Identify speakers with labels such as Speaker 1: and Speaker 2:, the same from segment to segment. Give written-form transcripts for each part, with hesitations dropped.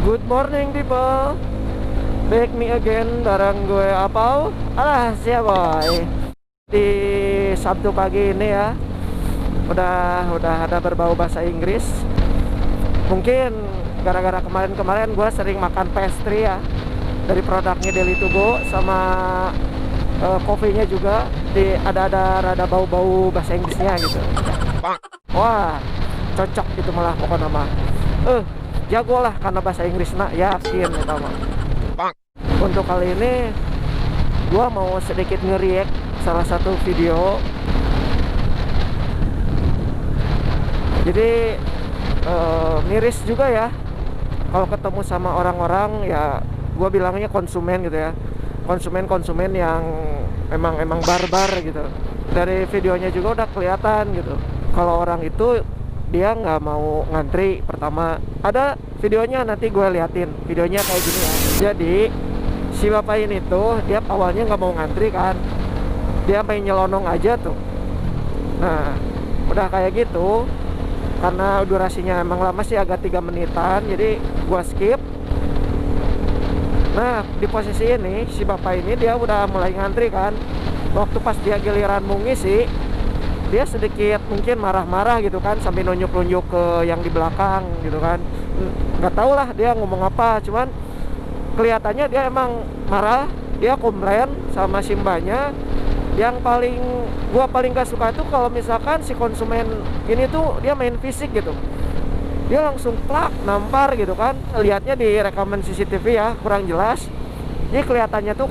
Speaker 1: Good morning people, back me again bareng gue Apau. Alah siap boy. Di Sabtu pagi ini ya, udah ada berbau bahasa Inggris. Mungkin gara-gara kemarin gue sering makan pastry ya, dari produknya Deli To Go sama kopinya juga ada rada bau-bau bahasa Inggrisnya gitu. Wah cocok itu malah pokoknya mah jago lah karena bahasa Inggris nak, yakin ya mah. Untuk kali ini gua mau sedikit nge-react salah satu video. Jadi miris juga ya kalau ketemu sama orang-orang ya, gua bilangnya konsumen gitu ya, konsumen yang emang barbar gitu. Dari videonya juga udah kelihatan gitu kalau orang itu dia nggak mau ngantri. Pertama ada videonya, nanti gue liatin videonya kayak gini ya. Jadi si bapak ini tuh dia awalnya nggak mau ngantri kan, dia main nyelonong aja tuh. Nah udah kayak gitu, karena durasinya emang lama sih, agak 3 menitan, jadi gue skip. Nah di posisi ini si bapak ini dia udah mulai ngantri kan. Waktu pas dia giliran mau ngisi, dia sedikit mungkin marah-marah gitu kan, sambil nunjuk-nunjuk ke yang di belakang gitu kan. Nggak tahu lah dia ngomong apa, cuman kelihatannya dia emang marah. Dia komplain sama si mbaknya. Yang gua paling gak suka tuh kalau misalkan si konsumen ini tuh dia main fisik gitu, dia langsung plak nampar gitu kan. Lihatnya di rekaman CCTV ya, kurang jelas. Jadi kelihatannya tuh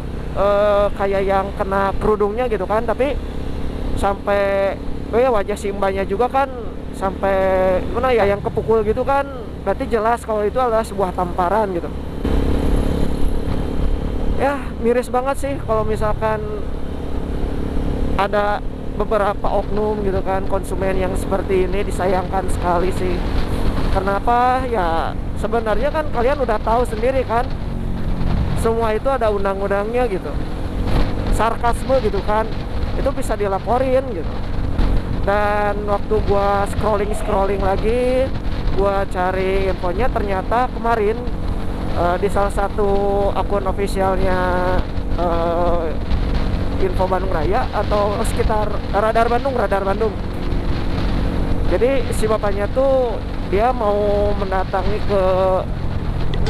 Speaker 1: kayak yang kena kerudungnya gitu kan, tapi sampai ya wajah si mbaknya juga kan sampai mana ya, yang kepukul gitu kan. Berarti jelas kalau itu adalah sebuah tamparan gitu. Ya miris banget sih kalau misalkan ada beberapa oknum gitu kan, konsumen yang seperti ini. Disayangkan sekali sih. Kenapa ya, sebenarnya kan kalian udah tahu sendiri kan, semua itu ada undang-undangnya gitu. Sarkasme gitu kan, itu bisa dilaporin gitu. Dan waktu gua scrolling lagi, gua cari infonya, ternyata kemarin di salah satu akun officialnya Info Bandung Raya atau sekitar Radar Bandung. Jadi si bapaknya tuh dia mau mendatangi ke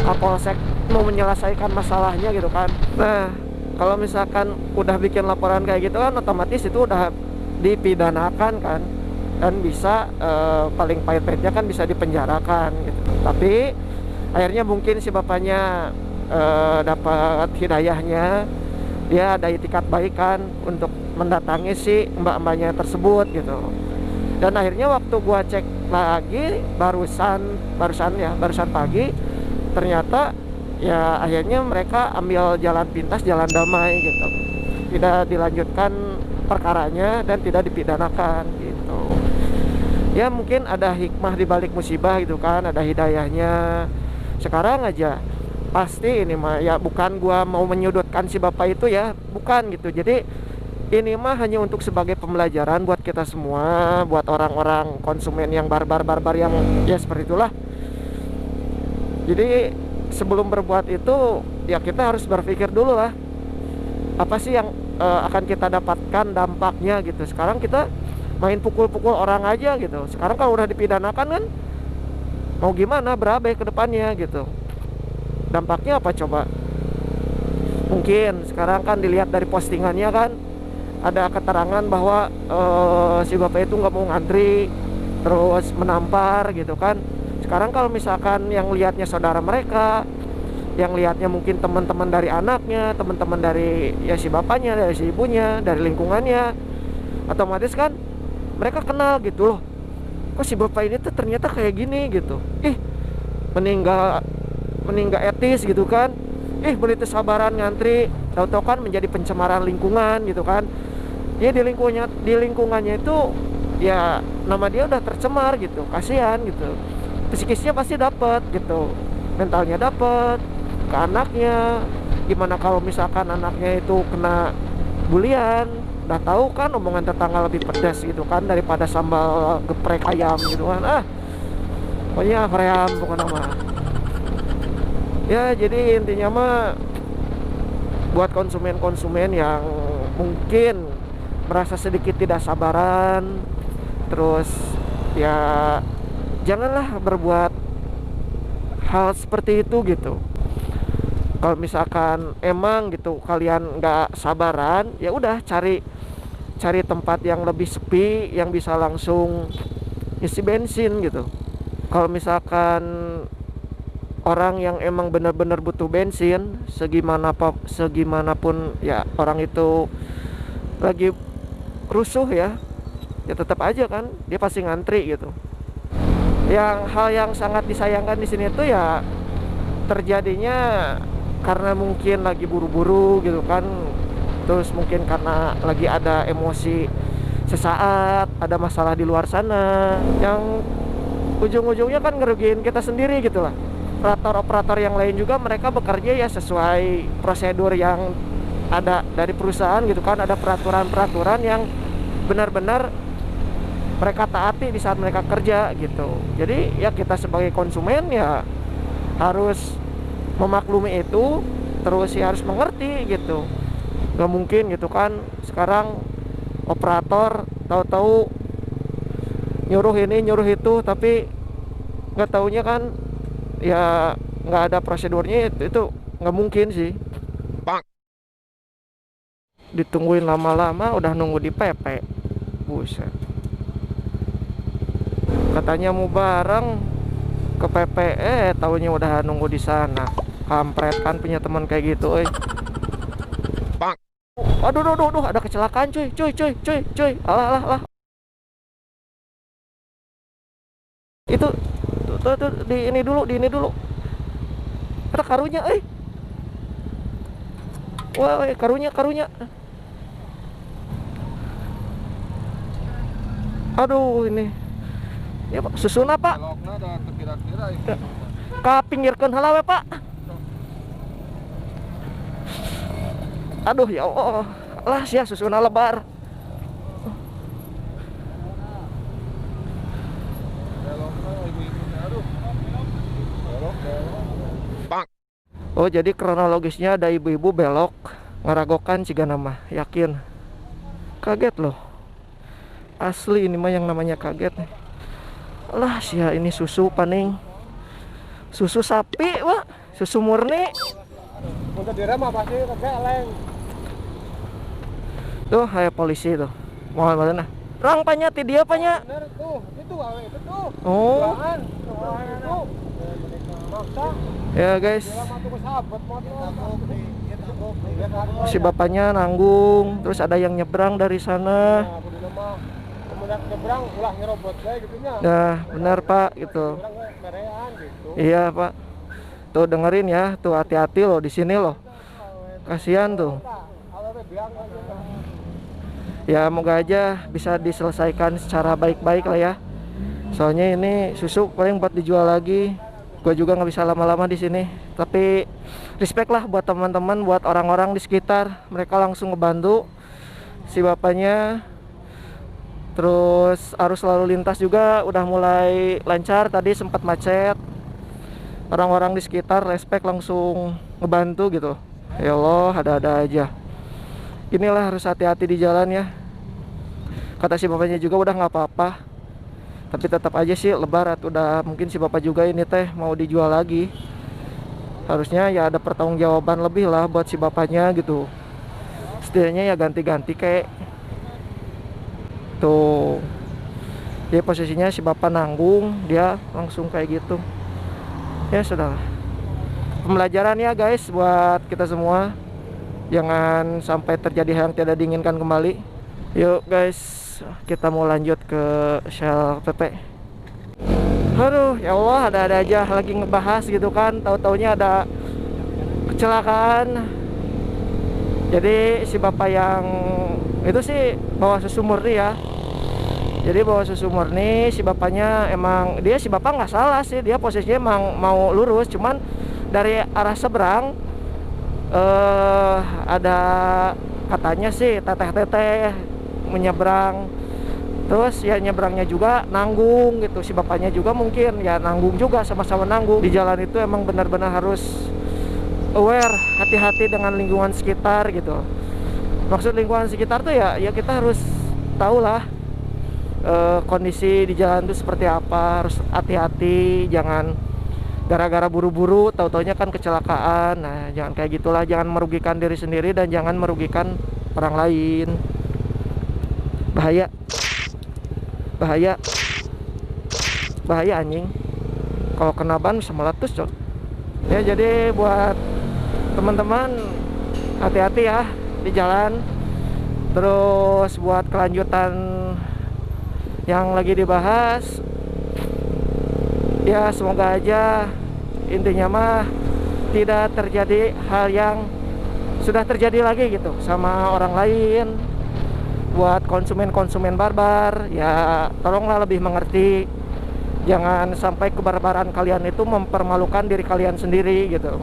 Speaker 1: Kapolsek, mau menyelesaikan masalahnya gitu kan. Nah kalau misalkan udah bikin laporan kayak gitu kan, otomatis itu udah dipidanakan kan, dan bisa paling pahit-pahitnya kan bisa dipenjarakan gitu. Tapi akhirnya mungkin si bapaknya dapat hidayahnya, dia ada itikat baik kan untuk mendatangi si mbak-mbaknya tersebut gitu. Dan akhirnya waktu gua cek lagi barusan pagi, ternyata ya akhirnya mereka ambil jalan pintas, jalan damai gitu. Tidak dilanjutkan perkaranya dan tidak dipidanakan gitu. Ya mungkin ada hikmah di balik musibah gitu kan, ada hidayahnya. Sekarang aja pasti ini mah ya, bukan gua mau menyudutkan si bapak itu ya, bukan gitu. Jadi ini mah hanya untuk sebagai pembelajaran buat kita semua, buat orang-orang konsumen yang barbar yang ya seperti itulah. Jadi sebelum berbuat itu ya kita harus berpikir dulu lah, apa sih yang akan kita dapatkan dampaknya gitu. Sekarang kita main pukul-pukul orang aja gitu. Sekarang kalau udah dipidanakan kan mau gimana, berabe ke depannya gitu. Dampaknya apa coba? Mungkin sekarang kan dilihat dari postingannya kan, ada keterangan bahwa si bapak itu nggak mau ngantri, terus menampar gitu kan. Sekarang kalau misalkan yang lihatnya saudara mereka, yang lihatnya mungkin teman-teman dari anaknya, teman-teman dari ya si bapaknya, dari si ibunya, dari lingkungannya, otomatis kan mereka kenal gitu loh. Kok si bapak ini tuh ternyata kayak gini gitu. Meninggal etis gitu kan. Beli sabaran ngantri, tahu-tahu kan menjadi pencemaran lingkungan gitu kan. Dia di lingkungannya itu ya nama dia udah tercemar gitu. Kasihan gitu. Psikisnya pasti dapat gitu, mentalnya dapat, ke anaknya. Gimana kalau misalkan anaknya itu kena bulian, udah tahu kan omongan tetangga lebih pedas gitu kan daripada sambal geprek ayam gitu kan. Pokoknya ayam bukan nama. Ya jadi intinya mah buat konsumen-konsumen yang mungkin merasa sedikit tidak sabaran, terus ya janganlah berbuat hal seperti itu gitu. Kalau misalkan emang gitu kalian nggak sabaran, ya udah cari tempat yang lebih sepi yang bisa langsung isi bensin gitu. Kalau misalkan orang yang emang benar-benar butuh bensin, segimanapun ya orang itu lagi rusuh ya, ya tetap aja kan dia pasti ngantri gitu. Yang hal yang sangat disayangkan di sini tuh ya terjadinya karena mungkin lagi buru-buru gitu kan, terus mungkin karena lagi ada emosi sesaat, ada masalah di luar sana yang ujung-ujungnya kan ngerugiin kita sendiri gitu lah. Operator-operator yang lain juga mereka bekerja ya sesuai prosedur yang ada dari perusahaan gitu kan, ada peraturan-peraturan yang benar-benar mereka taati di saat mereka kerja gitu. Jadi ya kita sebagai konsumen ya harus memaklumi itu, terus ya harus mengerti gitu. Gak mungkin gitu kan sekarang operator tahu-tahu nyuruh ini nyuruh itu, tapi nggak taunya kan ya nggak ada prosedurnya. Itu nggak mungkin sih. Ditungguin lama-lama udah nunggu di PP, buset. Katanya mau bareng ke PP, taunya udah nunggu di sana. Kampret kan punya teman kayak gitu, Aduh, ada kecelakaan cuy. Alah, alah. Itu tuh, di ini dulu. Ada karunya, Wah, karunya. Aduh, ini. Ya, Pak, susuna, Pak. Kapinggirkeun heula we, Pak. Aduh, ya Allah. Lah, sia susuna lebar. Oh, jadi kronologisnya ada ibu-ibu belok ngeragokan ciga nama, yakin. Kaget loh. Asli ini mah yang namanya kaget nih. Lah sia ini susu paning. Susu sapi, Pak. Susu murni.
Speaker 2: Untuk direm apa sih kegeleng.
Speaker 1: Tuh, kayak polisi tuh. Mau mana? Rang panya ti dia panya.
Speaker 2: Bener tuh, itu awe itu tuh.
Speaker 1: Oh. Ya guys, si bapaknya nanggung, terus ada yang nyebrang dari sana. Nah, benar Pak gitu. Iya Pak. Tuh dengerin ya, tuh hati-hati loh di sini loh. Kasihan tuh. Ya moga aja bisa diselesaikan secara baik-baik lah ya. Soalnya ini susu paling buat dijual lagi. Gue juga nggak bisa lama-lama di sini, tapi respect lah buat teman-teman, buat orang-orang di sekitar. Mereka langsung ngebantu si bapaknya. Terus arus lalu lintas juga udah mulai lancar, tadi sempat macet. Orang-orang di sekitar respect langsung ngebantu gitu. Ya Allah, ada-ada aja. Inilah harus hati-hati di jalan ya. Kata si bapaknya juga udah nggak apa-apa, tapi tetap aja sih lebaran udah, mungkin si bapak juga ini teh mau dijual lagi. Harusnya ya ada pertanggungjawaban lebih lah buat si bapaknya gitu. Setidaknya ya ganti-ganti kayak tuh. Ya posisinya si bapak nanggung, dia langsung kayak gitu. Ya sudah. Pembelajaran ya guys buat kita semua. Jangan sampai terjadi hal yang tidak diinginkan kembali. Yuk guys, kita mau lanjut ke Shell PP. Aduh, ya Allah, ada-ada aja lagi ngebahas gitu kan, tahu-taunya ada kecelakaan. Jadi si bapak yang itu sih bawa susu murni ya. Jadi bawa susu murni, si bapaknya emang si bapak nggak salah sih, dia posisinya emang mau lurus, cuman dari arah seberang ada katanya sih teteh-teteh menyeberang. Terus ya nyebrangnya juga nanggung gitu, si bapaknya juga mungkin ya nanggung juga, sama-sama nanggung. Di jalan itu emang benar-benar harus aware, hati-hati dengan lingkungan sekitar gitu. Maksud lingkungan sekitar tuh ya kita harus tahu lah kondisi di jalan itu seperti apa, harus hati-hati, jangan gara-gara buru-buru tahu-taunya kan kecelakaan. Nah, jangan kayak gitulah, jangan merugikan diri sendiri dan jangan merugikan orang lain. Bahaya. Bahaya. Bahaya anjing. Kalau kena ban bisa meletus, Cok. Ya, jadi buat teman-teman hati-hati ya di jalan. Terus buat kelanjutan yang lagi dibahas, ya semoga aja intinya mah tidak terjadi hal yang sudah terjadi lagi gitu sama orang lain. Buat konsumen-konsumen barbar, ya tolonglah lebih mengerti. Jangan sampai kebarbaran kalian itu mempermalukan diri kalian sendiri gitu.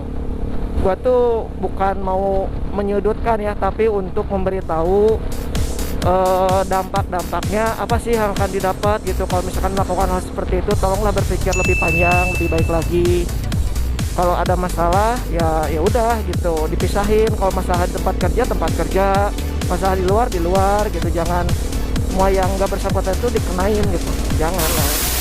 Speaker 1: Gua tuh bukan mau menyudutkan ya, tapi untuk memberitahu dampak-dampaknya apa sih yang akan didapat gitu. Kalau misalkan melakukan hal seperti itu, tolonglah berpikir lebih panjang, lebih baik lagi. Kalau ada masalah ya udah gitu, dipisahin. Kalau masalah di tempat kerja, masalah di luar gitu. Jangan semua yang nggak bersangkutan itu dikenain gitu, jangan lah.